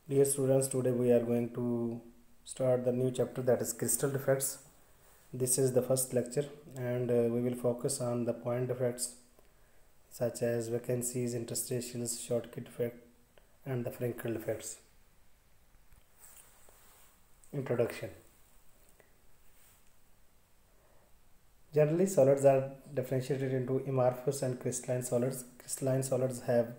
Dear students, today we are going to start the new chapter, that is crystal defects. This is the first lecture, and we will focus on the point defects such as vacancies, interstitials, shortcut defect, and the Frankel defects. Introduction. Generally, solids are differentiated into amorphous and crystalline solids. Crystalline solids have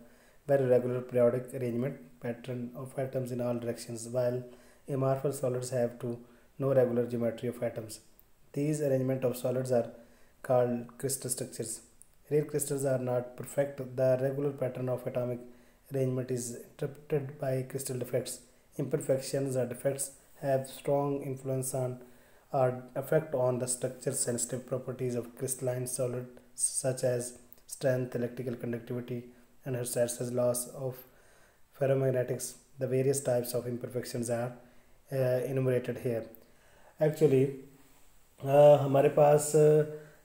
very regular periodic arrangement pattern of atoms in all directions, while amorphous solids have no regular geometry of atoms. These arrangement of solids are called crystal structures. Rare crystals are not perfect. The regular pattern of atomic arrangement is interpreted by crystal defects. Imperfections or defects have strong influence on or effect on the structure sensitive properties of crystalline solids such as strength, electrical conductivity, and Hertz's loss of ferromagnetics. The various types of imperfections are enumerated here. Actually हमारे पास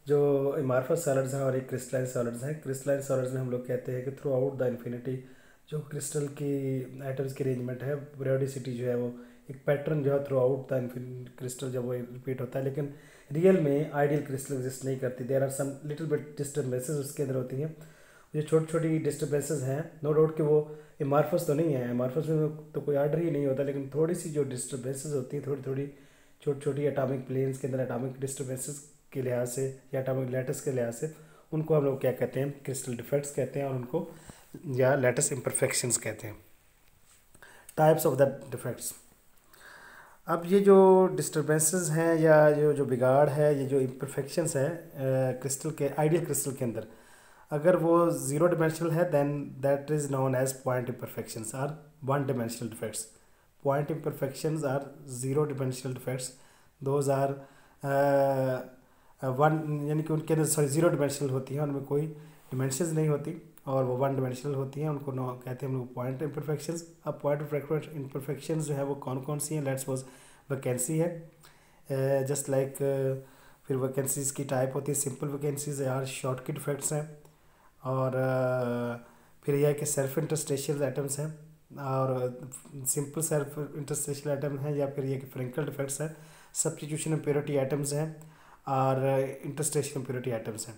जो amorphous solids हैं और एक crystalline solids हैं. Crystalline solids में हम लोग कहते हैं कि थ्रू आउट द इन्फिनिटी जो क्रिस्टल की एटम्स की अरेंजमेंट है, पीरियोडिसिटी जो है वो एक पैटर्न जो है थ्रू आउट द क्रिस्टल जब वो रिपीट होता है, लेकिन रियल में आइडियल क्रिस्टल एग्जिस्ट नहीं करती. There are some little bit disturbances उसके अंदर होती हैं. जो छोटी छोटी डिस्टर्बेंसेस हैं, नो डाउट कि वो एमार्फस तो नहीं है, एमार्फस में तो कोई आर्डर ही नहीं होता, लेकिन थोड़ी सी जो डिस्टर्बेंसेस होती हैं, थोड़ी थोड़ी छोटी छोटी एटॉमिक प्लेन्स के अंदर एटॉमिक डिस्टर्बेंसेस के लिहाज से या एटॉमिक लैटिस के लिहाज से उनको हम लोग क्या कहते हैं, क्रिस्टल डिफेक्ट्स कहते हैं, और उनको या लैटिस इम्परफेक्शंस कहते हैं. Types of the defects. अब ये जो डिस्टर्बेंसेस हैं या जो बिगाड़ है, ये जो इम्परफेक्शंस है क्रिस्टल के आइडियल क्रिस्टल के अंदर, अगर वो ज़ीरो डिमेंशनल है then that is known as point imperfections are one dimensional defects. Point imperfections are zero dimensional defects. Those are one, यानी कि उनके अंदर ज़ीरो डिमेंशनल होती हैं, उनमें कोई डिमेंशंस नहीं होती और वो वन डिमेंशनल होती हैं. उनको कहते हैं हम लोग पॉइंट इम्परफेक्शंस. अब पॉइंट इम्परफेक्शंस जो है वो कौन कौन सी हैं? लेट्स सपोज वैकेंसी है, जस्ट लाइक फिर वैकेंसीज़ की टाइप होती है, सिंपल वैकेंसीज यार शॉर्टकट डिफेक्ट्स हैं, और फिर यह है कि सेल्फ इंटरस्टेशियल एटम्स हैं, और सिंपल सेल्फ इंटरस्टेशियल एटम हैं, या फिर यह कि फ्रैंकल डिफेक्ट्स हैं, सब्स्टिट्यूशन इम्प्योरिटी एटम्स हैं, और इंटरस्टेशियल इम्प्योरिटी एटम्स हैं.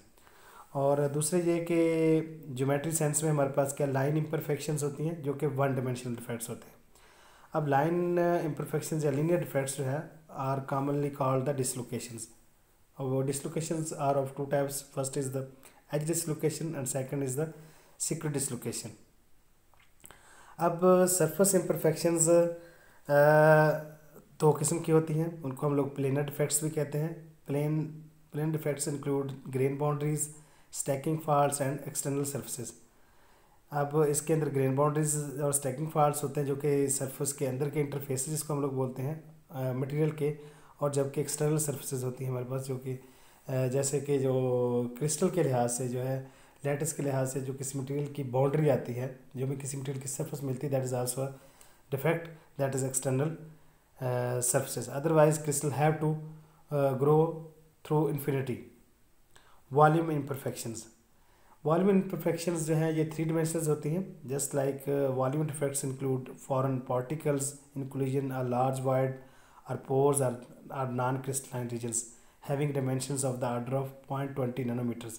और दूसरे ये कि ज्योमेट्री सेंस में हमारे पास क्या लाइन इम्परफेक्शंस होती हैं जो कि वन डिमेंशनल डिफेक्ट्स होते हैं. अब लाइन इम्परफेक्शंस या लीनियर डिफेक्ट्स जो है are commonly called the dislocations. और वो dislocations are of two types. First is the edge dislocation and second is the secret dislocation. अब सरफेस इम्परफेक्शंस दो किस्म की होती हैं, उनको हम लोग प्लेनर डिफेक्ट्स भी कहते हैं. Plane defects include grain boundaries, stacking faults and external surfaces. अब इसके अंदर ग्रेन बाउंड्रीज और स्टैकिंग फॉल्ट्स होते हैं जो कि सरफेस के अंदर के इंटरफेसेस जिसको हम लोग बोलते हैं मटेरियल के, और जबकि एक्सटर्नल सर्फेसेस होती हैं हमारे पास जो कि जैसे कि जो क्रिस्टल के लिहाज से जो है, लैटिस के लिहाज से जो किसी मटेरियल की बाउंड्री आती है, जो भी किसी मटेरियल की सरफेस मिलती है, that is also defect, that is external surfaces. Otherwise crystal have to grow through infinity. Volume imperfections. Volume imperfections जो हैं ये थ्री डिमेंशनल्स होती हैं. Just like volume defects include foreign particles, inclusion are large wide और pores are non crystalline regions having dimensions of the order of 0.20 nanometers.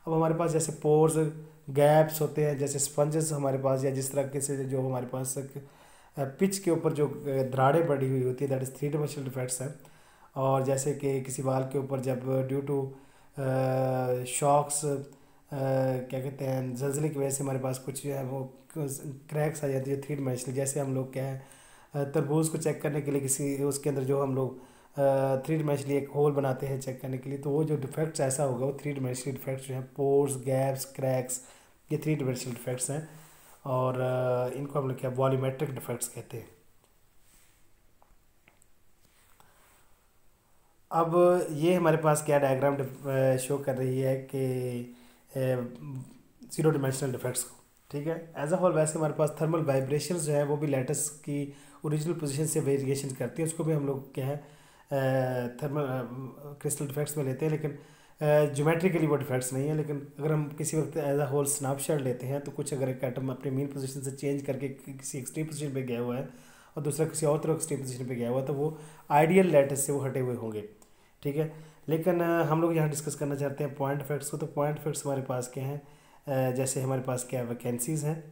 अब हमारे पास जैसे pores, gaps होते हैं, जैसे स्पंजेस हमारे पास, या जिस तरह के से जो हमारे पास पिच के ऊपर जो दरारें पड़ी हुई होती है, that is three dimensional defects हैं. और जैसे कि किसी वाल के ऊपर जब ड्यू टू शॉक्स क्या कहते हैं, जल्जले की वजह से हमारे पास कुछ जो है वो क्रैक्स आ जाती है थ्री डिमेंशनल. जैसे हम लोग क्या है तरबूज को चेक करने के लिए किसी उसके अंदर जो हम लोग थ्री डिमेंशनली एक होल बनाते हैं चेक करने के लिए, तो वो जो डिफेक्ट्स ऐसा होगा वो थ्री डिमेंशनल डिफेक्ट्स जो हैं, पोर्स, गैप्स, क्रैक्स, ये थ्री डिमेंशनल डिफेक्ट्स हैं. और इनको हम लोग क्या वॉल्यूमेट्रिक डिफेक्ट्स कहते हैं. अब ये हमारे पास क्या डायग्राम शो कर रही है कि ज़ीरो डिमेंशनल डिफेक्ट्स को, ठीक है. एज अ होल वैसे हमारे पास थर्मल वाइब्रेशंस जो है वो भी लैटिस की ओरिजिनल पोजीशन से वेरिएशन करती है, उसको भी हम लोग क्या है थर्मल क्रिस्टल डिफेक्ट्स में लेते हैं. लेकिन ज्योमेट्रिकली वो डिफेक्ट्स नहीं है, लेकिन अगर हम किसी वक्त एज अ होल स्नैपशॉट लेते हैं तो कुछ अगर एक एटम अपने मेन पोजीशन से चेंज करके किसी एक्सट्रीम पोजीशन पे गया हुआ है और दूसरा किसी और तरह एक्सट्रीम पोजीशन पे गया हुआ है तो वो आइडियल लैटिस से वो हटे हुए होंगे, ठीक है। लेकिन हम लोग यहाँ डिस्कस करना चाहते हैं पॉइंट इफेक्ट्स को। तो पॉइंट इफेक्ट्स हमारे पास क्या हैं, जैसे हमारे पास क्या है, वैकेंसीज़ हैं।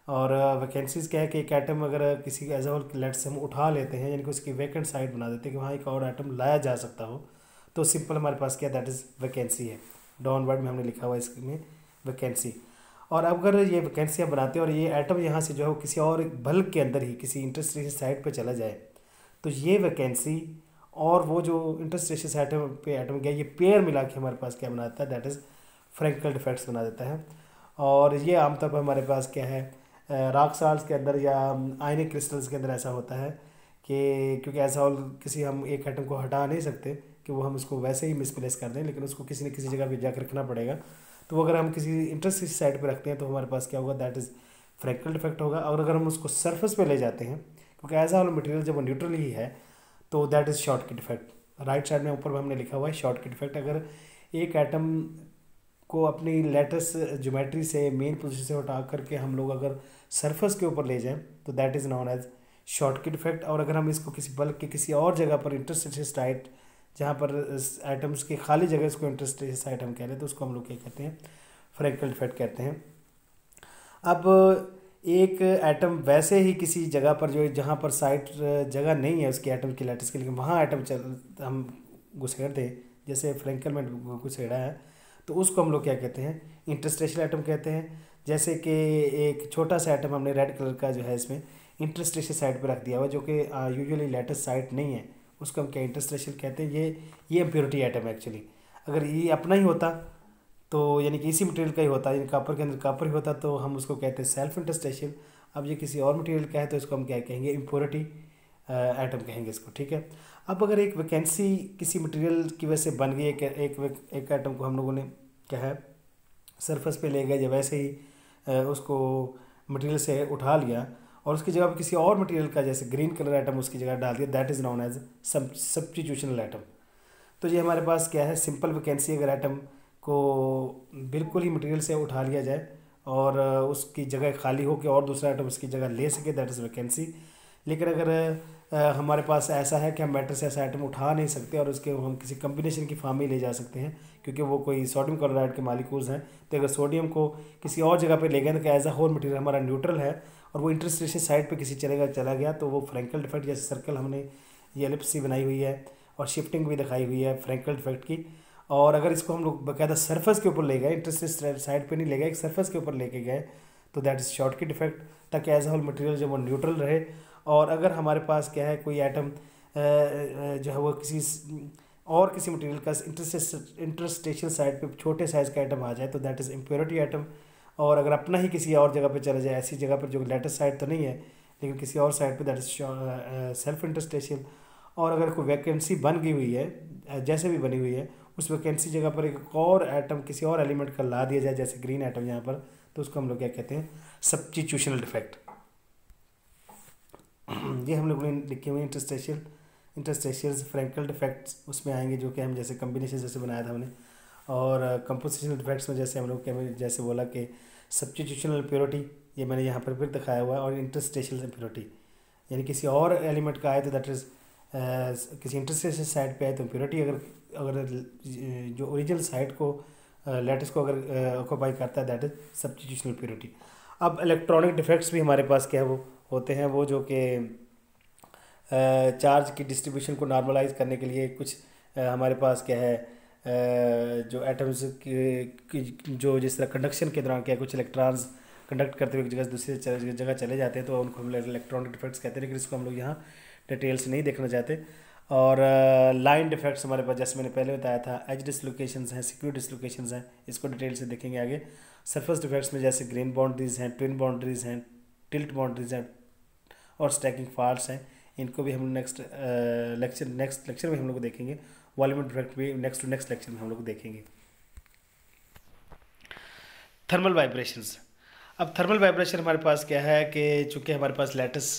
और वैकेंसीज़ क्या है कि एक एटम अगर किसी एज होल लेट से हम उठा लेते हैं, यानी कि उसकी वैकेंट साइड बना देते हैं कि वहाँ एक और एटम लाया जा सकता हो, तो सिंपल हमारे पास क्या दैट इज़ वैकेंसी है। डाउनवर्ड में हमने लिखा हुआ है इसमें वैकेंसी। और अब अगर ये वैकेंसी हम बनाते हैं और ये एटम यहाँ से जो है किसी और बल्क के अंदर ही किसी इंटरस्टेशियल साइड पे चला जाए, तो ये वैकेंसी और वो जो इंटरस्टेशियल एटम पे एटम गया, ये पेयर मिला के हमारे पास क्या बनाता है, दैट इज़ फ्रैंकल डिफेक्ट्स बना देता है। और ये आमतौर पर हमारे पास क्या है, रॉक साल्ट्स के अंदर या आयनिक क्रिस्टल्स के अंदर ऐसा होता है कि क्योंकि ऐसा और किसी हम एक एटम को हटा नहीं सकते कि वो हम उसको वैसे ही मिसप्लेस कर दें, लेकिन उसको किसी न किसी जगह पे जाकर रखना पड़ेगा। तो वो अगर हम किसी इंटरस्टेशियल साइड पे रखते हैं तो हमारे पास क्या होगा, दैट इज़ फ्रैंकल डिफेक्ट होगा। और अगर हम उसको सरफेस पे ले जाते हैं, क्योंकि ऐसा वाला मटेरियल जब वो न्यूट्रल ही है, तो that is shortcut effect. Right side में ऊपर में हमने लिखा हुआ है शॉर्टकट इफेक्ट। अगर एक एटम को अपनी लेटेस्ट ज्योमेट्री से मेन पोजीशन से हटा करके हम लोग अगर सरफेस के ऊपर ले जाएं तो that is known as shortcut effect. और अगर हम इसको किसी बल्क के किसी और जगह पर इंटरस्टेशियल साइट, जहाँ पर एटम्स की खाली जगह, इसको इंटरस्टेशियल साइट हम कह रहे हैं, तो उसको हम लोग क्या कहते हैं, फ्रैंकल इफेक्ट कहते हैं। अब एक एटम वैसे ही किसी जगह पर जो जहाँ पर साइट जगह नहीं है उसके एटम की लैटिस के लिए, वहाँ एटम हम घुसेड़ दें, जैसे फ्रैंकल में घुसेड़ा है, तो उसको हम लोग क्या कहते हैं, इंटरस्टेशियल एटम कहते हैं। जैसे कि एक छोटा सा एटम हमने रेड कलर का जो है इसमें इंटरस्टेशियल साइड पे रख दिया हुआ, जो कि यूजुअली लैटिस साइट नहीं है, उसको हम क्या इंटरस्टेशियल कहते हैं। ये इम्प्योरिटी एटम है एक्चुअली। अगर ये अपना ही होता तो यानी कि इसी मटेरियल का ही होता, यानी कॉपर के अंदर कॉपर ही होता, तो हम उसको कहते हैं सेल्फ इंटरस्टेशियल। अब ये किसी और मटेरियल का है तो इसको हम क्या कहेंगे, इम्प्योरिटी एटम कहेंगे इसको, ठीक है। अब अगर एक वैकेंसी किसी मटेरियल की वजह से बन गई, एक एटम को हम लोगों ने क्या है सरफेस पे ले गए, या वैसे ही उसको मटेरियल से उठा लिया और उसकी जगह पर किसी और मटेरियल का जैसे ग्रीन कलर एटम उसकी जगह डाल दिया, that is known as substitutional atom. तो ये हमारे पास क्या है, सिंपल वैकेंसी। अगर एटम को बिल्कुल ही मटेरियल से उठा लिया जाए और उसकी जगह खाली हो कि और दूसरा एटम उसकी जगह ले सके, दैट इज़ वैकेंसी। लेकिन अगर हमारे पास ऐसा है कि हम मैटर से ऐसा आइटम उठा नहीं सकते और उसके हम किसी कम्बिनेशन की फॉर्म में ले जा सकते हैं, क्योंकि वो कोई सोडियम क्लोराइड के मालिक्यूल्स हैं, तो अगर सोडियम को किसी और जगह पे ले गए तो एज अ होल मटेरियल हमारा न्यूट्रल है और वो इंटरस्टेशियल साइड पे किसी चला गया, तो वो फ्रैंकल डिफेक्ट, जैसे सर्कल हमने ये एलिप्स सी बनाई हुई है और शिफ्टिंग भी दिखाई हुई है फ्रैंकल डिफेक्ट की। और अगर इसको हम लोग बाकायदा सरफेस के ऊपर ले गए, इंटरस्टेशियल साइड पे नहीं ले गए, एक सरफेस के ऊपर लेके गए, तो दैट इज़ शॉर्टकट डिफेक्ट, ताकि एज होल मटेरियल जब वो न्यूट्रल रहे। और अगर हमारे पास क्या है कोई एटम जो है वो किसी मटेरियल का इंटरस्टेशियल साइड पे छोटे साइज़ का एटम आ जाए, तो दैट इज़ इम्प्योरिटी एटम। और अगर अपना ही किसी और जगह पे चला जाए, ऐसी जगह पर जो लेटेस्ट साइड तो नहीं है लेकिन किसी और साइड पे, दैट इज़ सेल्फ इंटरस्टेशियल। और अगर कोई वैकेंसी बन गई हुई है, जैसे भी बनी हुई है, उस वैकेंसी जगह पर एक और एटम किसी और एलिमेंट का ला दिया जाए, जैसे ग्रीन एटम यहाँ पर, तो उसको हम लोग क्या कहते हैं, सब्स्टिट्यूशनल डिफेक्ट। ये हम लोग ने लिखे हुए इंटरस्टेशियल फ्रैंकल डिफेक्ट्स उसमें आएंगे, जो कि हम जैसे कम्बिनेशन जैसे बनाया था हमने। और कंपोजिशनल डिफेक्ट्स में जैसे हम लोग जैसे बोला कि सब्स्टिट्यूशनल इम्प्योरिटी, ये मैंने यहाँ पर फिर दिखाया हुआ है। और इंटरस्टेशियल इम्प्योरिटी यानी किसी और एलिमेंट का आए तो दैट इज़ किसी इंटरस्टेशियल साइड पे आए तो इम्प्योरिटी। अगर जो ओरिजिनल साइड को लैटिस को अगर ऑक्यूपाई करता है, दैट इज सब्स्टिट्यूशनल इम्प्योरिटी। अब इलेक्ट्रॉनिक डिफेक्ट्स भी हमारे पास क्या है वो होते हैं, वो जो कि चार्ज की डिस्ट्रीब्यूशन को नॉर्मलाइज करने के लिए कुछ हमारे पास क्या है, जो एटम्स की जो जिस तरह कंडक्शन के दौरान क्या कुछ इलेक्ट्रॉन्स कंडक्ट करते हुए एक जगह से दूसरी जगह चले जाते हैं, तो उनको हम इलेक्ट्रॉनिक डिफेक्ट्स कहते हैं, लेकिन इसको हम लोग यहाँ डिटेल से नहीं देखना चाहते। और लाइन डिफेक्ट्स हमारे पास जैसे मैंने पहले बताया था, एज डिसलोकेशंस हैं, सिक्योर डिसलोकेशंस हैं, इसको डिटेल से देखेंगे आगे। सरफेस डिफेक्ट्स में जैसे ग्रेन बाउंड्रीज हैं, ट्विन बाउंड्रीज हैं, टिल्ट बाउंड्रीज हैं और स्टैकिंग फॉल्ट्स हैं, इनको भी हम नेक्स्ट लेक्चर में हम लोग देखेंगे। वॉल्यूम डिफेक्ट भी नेक्स्ट लेक्चर में हम लोग देखेंगे। Thermal vibrations. अब थर्मल वाइब्रेशन हमारे पास क्या है कि चूँकि हमारे पास लैटिस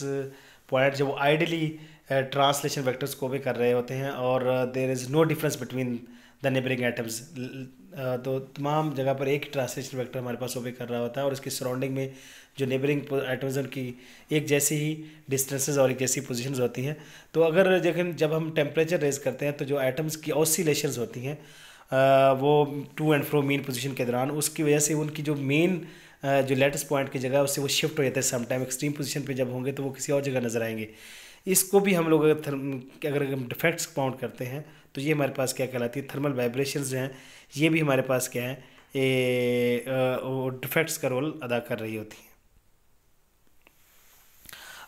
पॉइंट जो आइडियली ट्रांसलेशन वेक्टर्स को भी कर रहे होते हैं और there is no difference between the neighbouring atoms. तो तमाम जगह पर एक ही ट्रांसलेशन वेक्टर हमारे पास ओबे कर रहा होता है और उसकी सराउंडिंग में जो नेबरिंग एटम्स उनकी एक जैसी ही डिस्टेंसेस और एक जैसी पोजीशंस होती हैं। तो अगर लेकिन जब हम टेम्परेचर रेज करते हैं तो जो एटम्स की ऑसिलेशंस होती हैं वो to and fro mean position के दौरान, उसकी वजह से उनकी जो मेन जो लेटेस्ट पॉइंट की जगह उससे वो शिफ्ट हो जाते हैं। समटाइम एक्सट्रीम पोजीशन पे जब होंगे तो वो किसी और जगह नजर आएंगे। इसको भी हम लोग अगर हम डिफेक्ट्स काउंट करते हैं तो ये हमारे पास क्या कहलाती है, थर्मल वाइब्रेशंस जो हैं ये भी हमारे पास क्या है, ये डिफेक्ट्स का रोल अदा कर रही होती हैं।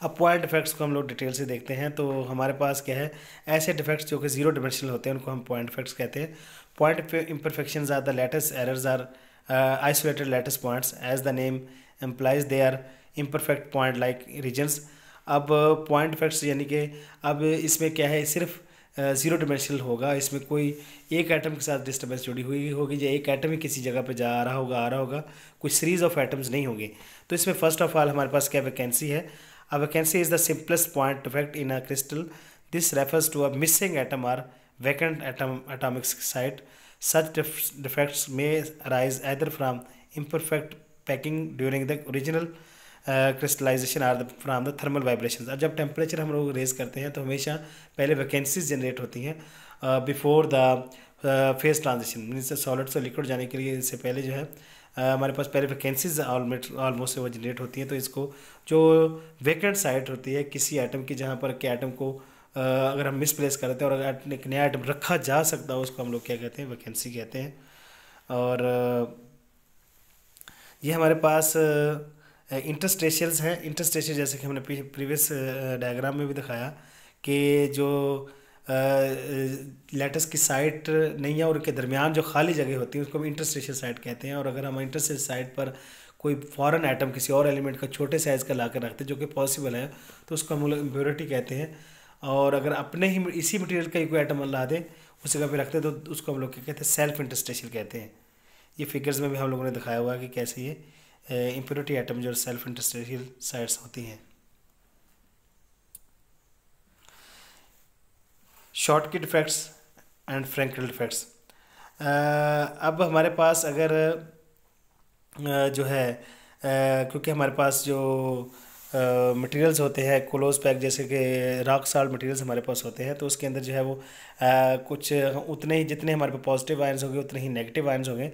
अब पॉइंट डिफेक्ट्स को हम लोग डिटेल से देखते हैं। तो हमारे पास क्या है, ऐसे डिफेक्ट्स जो कि जीरो डिमेंशनल होते हैं उनको हम पॉइंट डिफेक्ट्स कहते हैं। Point imperfections are the latest errors are isolated latest points as the name implies they are imperfect point like regions. अब पॉइंट डिफेक्ट्स यानी कि अब इसमें क्या है, सिर्फ ज़ीरो डिमेंशनल होगा, इसमें कोई एक एटम के साथ डिस्टर्बेंस जुड़ी हुई होगी या एक एटम ही किसी जगह पे जा रहा होगा आ रहा होगा, कुछ सीरीज ऑफ एटम्स नहीं होंगे। तो इसमें फर्स्ट ऑफ ऑल हमारे पास क्या वैकेंसी है। A vacancy is the simplest point defect in a crystal. This refers to a missing atom or vacant atomic site. Such defects may arise either from imperfect packing during the original crystallization or from the thermal vibrations. अब जब temperature हम लोग raise करते हैं तो हमेशा पहले vacancies generate होती हैं before the phase transition, means solid से लिक्विड जाने के लिए इससे पहले जो है हमारे पास पहले वैकेंसीज ऑलमोस्ट वो जनरेट होती हैं। तो इसको जो वेकेंट साइट होती है किसी एटम की, जहाँ पर के एटम को अगर हम मिसप्लेस करते हैं और अगर एक नया एटम रखा जा सकता है उसको हम लोग क्या कहते हैं, वैकेंसी कहते हैं। और ये हमारे पास इंटरस्टेशियल्स हैं। इंटरस्टेशियल जैसे कि हमने प्रीवियस डायग्राम में भी दिखाया कि जो लेटस की साइट नहीं है और उनके दरमियान जो खाली जगह होती है उसको हम इंटरस्टेशियल साइट कहते हैं। और अगर हम इंटरस्टेशियल साइट पर कोई फॉरेन आइटम किसी और एलिमेंट का छोटे साइज़ का ला कर रखते हैं जो कि पॉसिबल है तो उसको हम लोग इम्प्योरिटी कहते हैं। और अगर अपने ही इसी मटेरियल का ही कोई आइटम ला दें उस जगह पे रखते हैं तो उसको हम लोग क्या कहते हैं, सेल्फ इंटरस्टेशियल कहते हैं। ये फिगर्स में भी हम लोगों ने दिखाया हुआ है कि कैसे ये इम्प्योरिटी आइटम जो सेल्फ इंटरस्टेशियल साइट्स होती हैं। Schottky defects and Frenkel defects. अब हमारे पास अगर जो है क्योंकि हमारे पास जो मटेरियल्स होते हैं क्लोज पैक जैसे कि रॉक सॉल्ट मटेरियल्स हमारे पास होते हैं तो उसके अंदर जो है वो कुछ उतने ही जितने हमारे पास पॉजिटिव आयंस होंगे उतने ही नेगेटिव आयंस होंगे।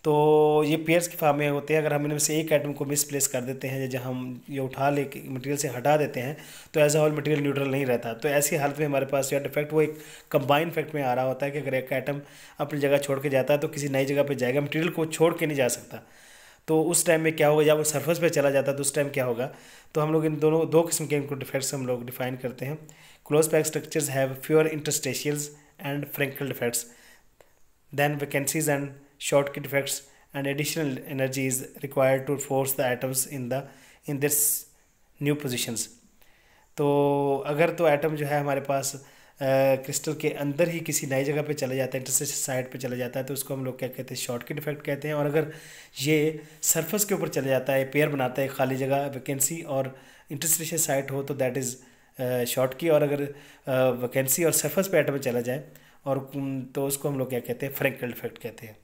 तो ये पेयर्स की फॉर्म में होते हैं। अगर हम इनमें से एक एटम को मिसप्लेस कर देते हैं जब हम ये उठा ले मटेरियल से हटा देते हैं तो as a whole material neutral नहीं रहता। तो ऐसी हालत में हमारे पास जो डिफेक्ट वो एक कंबाइन इफेक्ट में आ रहा होता है कि अगर एक एटम अपनी जगह छोड़ के जाता है तो किसी नई जगह पर जाएगा, मटेरियल को छोड़ के नहीं जा सकता। तो उस टाइम में क्या होगा, जब वो सरफेस पे चला जाता है तो उस टाइम क्या होगा। तो हम लोग इन दोनों दो किस्म के इनको डिफेक्ट्स हम लोग डिफाइन करते हैं। Close pack structures have fewer interstitials and Frenkel defects than vacancies and Schottky defects and additional energy is required to force the atoms in this new positions। तो अगर तो एटम जो है हमारे पास क्रिस्टल के अंदर ही किसी नई जगह पे चले जाता है, इंटरस्टेशियल साइड पे चले जाता है तो उसको हम लोग क्या कहते हैं, शॉर्टकी डिफेक्ट कहते हैं। और अगर ये सरफेस के ऊपर चले जाता है, पेयर बनाता है खाली जगह वैकेंसी और इंटरस्टेशियल साइट हो तो दैट इज़ शॉर्टकी। और अगर वैकेंसी और सरफेस पे एटम चला जाए और तो उसको हम लोग क्या कहते हैं, फ्रैंकल डिफेक्ट कहते हैं।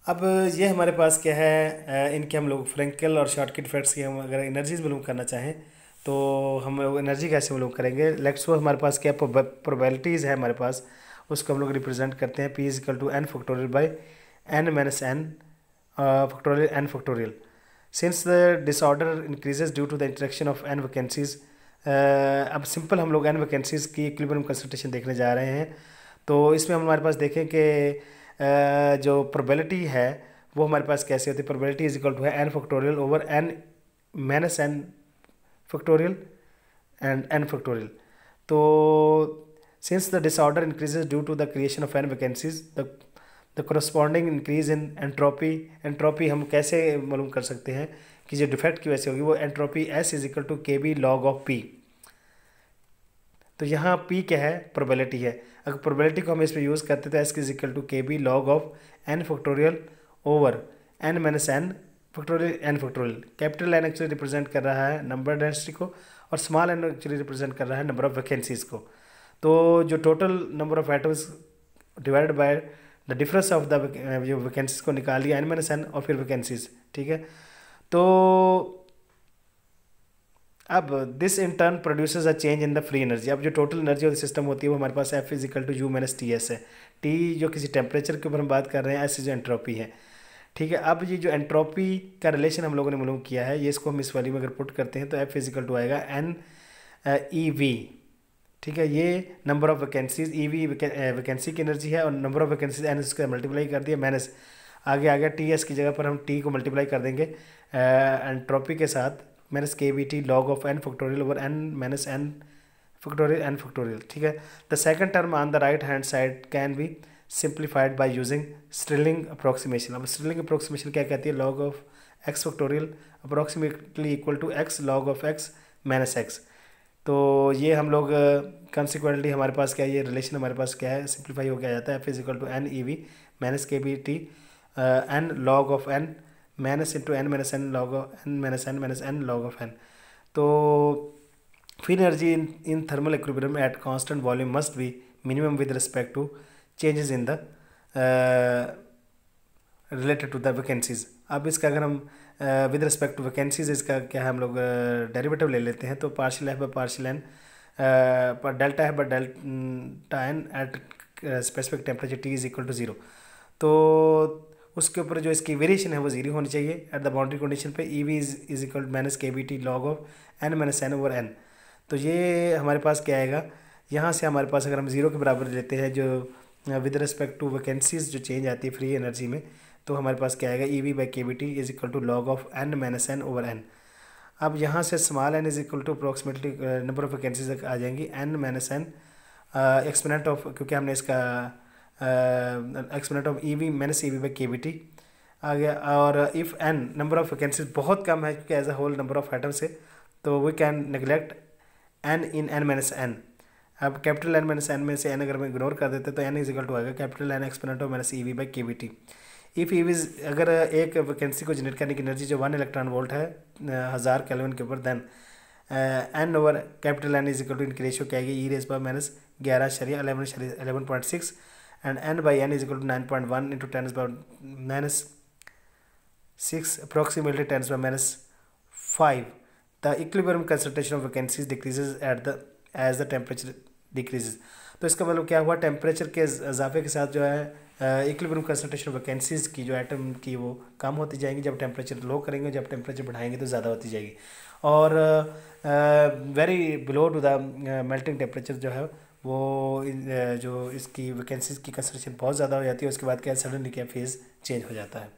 अब ये हमारे पास क्या है, इनके हम लोग फ्रैंकल और शॉर्टकी डिफेक्ट्स की हम अगर एनर्जीज मालूम करना चाहें तो हम लोग एनर्जी कैसे मालूम करेंगे। लेट्स सो हमारे पास क्या प्रोबेबिलिटीज़ है हमारे पास, उसको हम लोग रिप्रेजेंट करते हैं P = n factorial by n - n factorial n factorial. Since the disorder increases due to the interaction of n vacancies. अब सिंपल हम लोग n वैकेंसीज की इक्विलिब्रियम कंसंट्रेशन देखने जा रहे हैं। तो इसमें हम हमारे पास देखें कि जो प्रोबेबिलिटी है वो हमारे पास कैसे होती है। प्रोबेबिलिटी = है n factorial over n - n factorial and n factorial. तो since the disorder increases due to the creation of n vacancies the corresponding increase in entropy. Entropy हम कैसे मालूम कर सकते हैं कि जो डिफेक्ट की वजह से होगी वो entropy S = kB log of P। तो यहाँ P क्या है, प्रोबेबिलिटी है। अगर प्रोबेबिलिटी को हम इस पर यूज़ करते तो S = kB log of n factorial over n - n factorial n factorial. Capital N actually represent कर रहा है नंबर डेंसिटी को और स्मॉल n एक्चुअली रिप्रेजेंट कर रहा है नंबर ऑफ वैकेंसीज़ को। तो जो total number of atoms divided by the difference of the जो वैकेंसीज को निकाल लिया n-n और फिर वैकेंसीज, ठीक है। तो अब this in turn produces a change in the free energy. अब जो total energy of the system होती है वो हमारे पास F is equal to U minus T S है। टी जो किसी टेम्परेचर के ऊपर हम बात कर रहे हैं, ऐसे जो एंट्रोपी है, ठीक है। अब ये जो एंट्रोपी का रिलेशन हम लोगों ने मालूम किया है, ये इसको हम इस वैल्यू में अगर पुट करते हैं तो F इज इक्वल टू आएगा NeV, ठीक है। ये number of vacancies, EV vacancy की एनर्जी है और नंबर ऑफ वैकेंसीज N उसका मल्टीप्लाई कर दिया, माइनस आगे आ गया TS की जगह पर हम T को मल्टीप्लाई कर देंगे एंट्रोपी के साथ, minus KBT log of n factorial over n minus n factorial, ठीक है। The second term on the right hand side can be simplified by using Stirling approximation. अब स्ट्रिलिंग अप्रोक्सीमेशन क्या कहती है, log of x factorial approximately equal to x log of x minus x। तो ये हम लोग कंसिक्वेंटली हमारे पास क्या है, ये रिलेशन हमारे पास क्या है, सिंप्लीफाई हो गया जाता है। F is equal to NeV minus KBT n log of n minus into n minus n log of n minus n minus n log of n। तो free energy in thermal equilibrium at constant volume must be minimum with respect to changes in the related to the vacancies. अब इसका अगर हम with respect to vacancies इसका क्या है, हम लोग डेरिवेटिव ले लेते हैं। तो partial F by partial N पर डेल्टा है by delta N at specific temperature T is equal to 0। तो उसके ऊपर जो इसकी वेरिएशन है वो 0 होनी चाहिए एट द बाउंड्री कंडीशन पे। EV is equal minus KBT log of n minus n over n। तो ये हमारे पास क्या आएगा, यहाँ से हमारे पास अगर हम 0 के बराबर लेते हैं जो विद रिस्पेक्ट टू वैकेंसीज जो चेंज आती है फ्री एनर्जी में, तो हमारे पास क्या आएगा, EV by KBT is equal to log of n minus n over n। अब यहाँ से small n is equal to approximately number of vacancies आ जाएंगी n minus n exponent of, क्योंकि हमने इसका exponent of EV minus EV by KBT आ गया। और if n number of vacancies बहुत कम है क्योंकि as a whole number of items है, तो we can neglect n in n minus n। अब कैपिटल N माइनस n में से n अगर हम इग्नोर कर देते तो n इज इक्वल टू आएगा capital N exponent of minus EV by KBT। If EV अगर एक वैकेंसी को जनरेट करने की एनर्जी जो 1 इलेक्ट्रॉन वोल्ट है 1000 केल्विन के ऊपर, then n over capital N is equal to इनकी रेशियो क्या आएगी, e रेज पर minus 11.6 and n by n is equal to 9.1 into 10 to the power minus 6 approximately 10 to the power minus 5. The equilibrium concentration of vacancies decreases as the temperature decreases. तो इसका मतलब क्या हुआ, temperature के इजाफे के साथ जो है इक्विलिब्रियम कंसंट्रेशन वैकेंसीज की जो एटम की वो कम होती जाएंगी। जब टेम्परेचर लो करेंगे, जब टेम्परेचर बढ़ाएंगे तो ज़्यादा होती जाएगी। और very below to the melting temperature जो है वो जो इसकी वैकेंसीज की कंसंट्रेशन बहुत ज़्यादा हो जाती है, उसके बाद क्या सडनली क्या फेज़ चेंज हो जाता है।